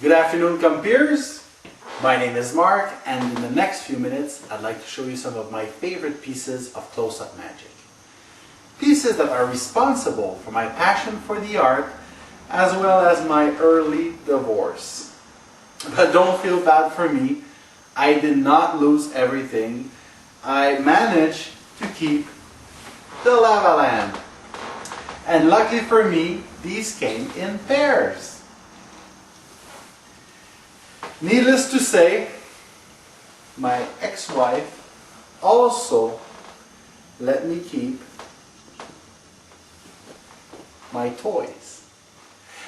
Good afternoon, compeers. My name is Mark, and in the next few minutes, I'd like to show you some of my favorite pieces of close-up magic. Pieces that are responsible for my passion for the art, as well as my early divorce. But don't feel bad for me. I did not lose everything. I managed to keep the lava lamp. And luckily for me, these came in pairs. Needless to say, my ex-wife also let me keep my toys.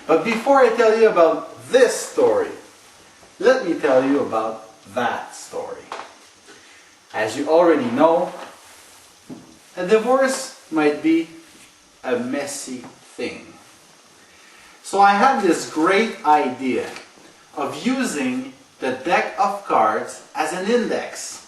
But before I tell you about this story, let me tell you about that story. As you already know, a divorce might be a messy thing. So I had this great idea of using the deck of cards as an index.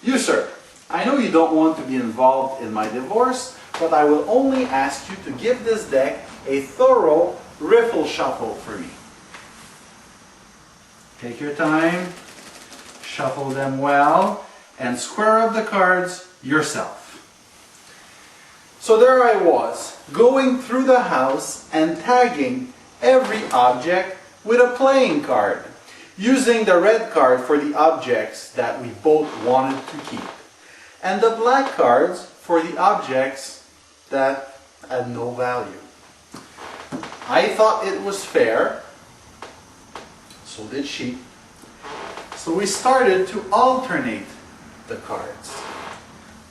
You, sir, I know you don't want to be involved in my divorce, but I will only ask you to give this deck a thorough riffle shuffle for me. Take your time, shuffle them well, and square up the cards yourself. So there I was, going through the house and tagging every object with a playing card, using the red card for the objects that we both wanted to keep, and the black cards for the objects that had no value. I thought it was fair, so did she. So we started to alternate the cards.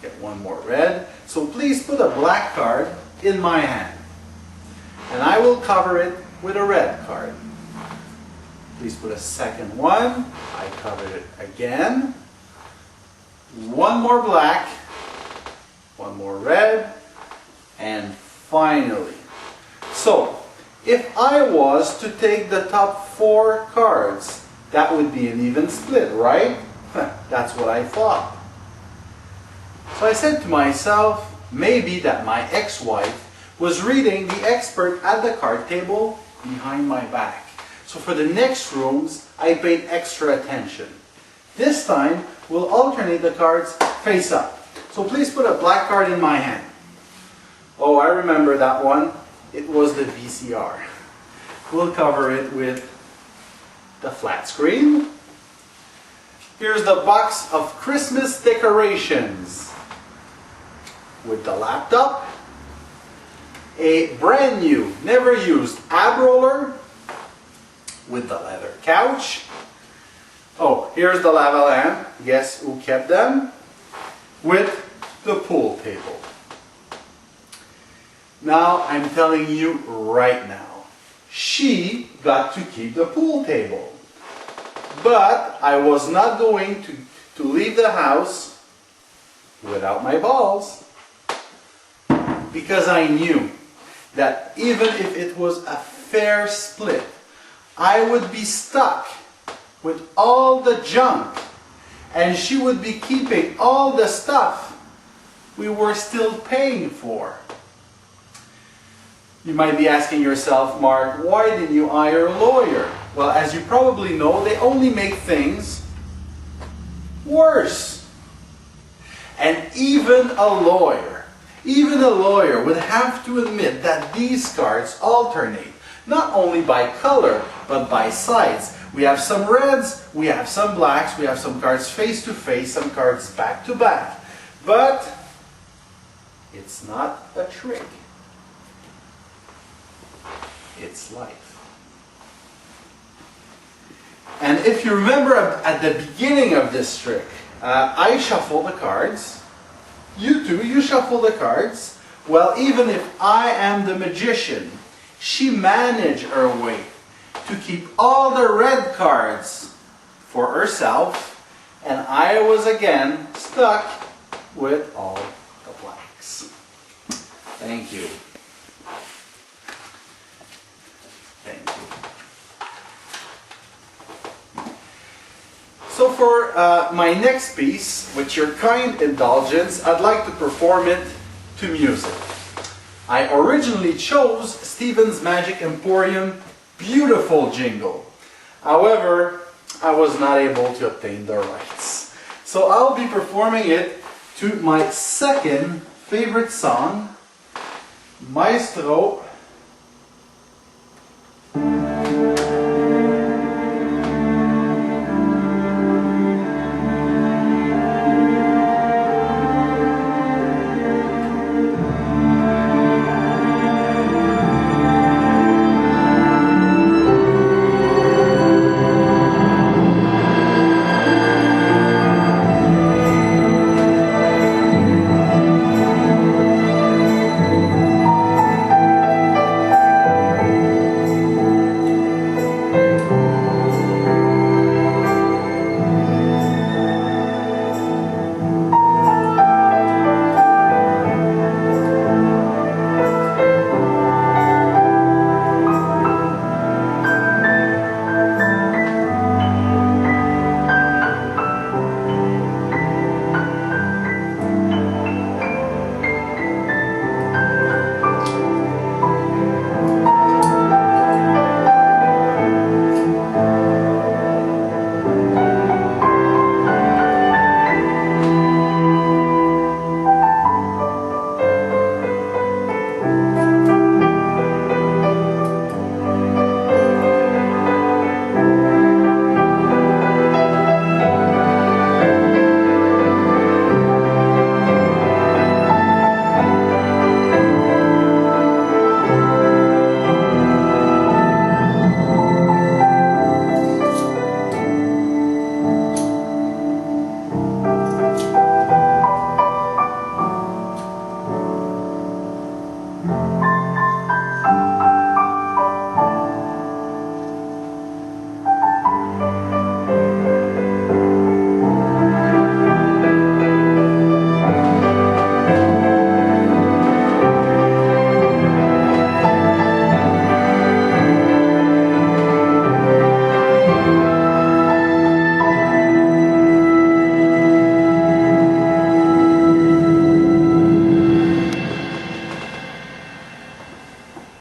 Get one more red, so please put a black card in my hand, and I will cover it with a red card. Please put a second one. I covered it again. One more black, one more red, and finally. So, if I was to take the top 4 cards, that would be an even split, right? That's what I thought. So I said to myself, maybe that my ex-wife was reading the expert at the card table behind my back. So for the next rooms, I paid extra attention. This time, we'll alternate the cards face up. So please put a black card in my hand. Oh, I remember that one. It was the VCR. We'll cover it with the flat screen. Here's the box of Christmas decorations with the laptop. A brand new, never used ab roller with the leather couch. Oh, here's the lava lamp. Guess who kept them? With the pool table. Now, I'm telling you right now, she got to keep the pool table. But I was not going to leave the house without my balls. Because I knew that even if it was a fair split, I would be stuck with all the junk, and she would be keeping all the stuff we were still paying for. You might be asking yourself, Mark, why didn't you hire a lawyer? Well, as you probably know, they only make things worse. And even a lawyer would have to admit that these cards alternate, not only by color, but by size. We have some reds, we have some blacks, we have some cards face to face, some cards back to back. But it's not a trick. It's life. And if you remember at the beginning of this trick, I shuffle the cards. You too, you shuffle the cards. Well, even if I am the magician, she managed her way to keep all the red cards for herself, and I was again stuck with all the blacks. Thank you. Thank you. So for my next piece, with your kind indulgence, I'd like to perform it to music. I originally chose Stephen's Magic Emporium beautiful jingle. However, I was not able to obtain the rights. So I'll be performing it to my second favorite song, Maestro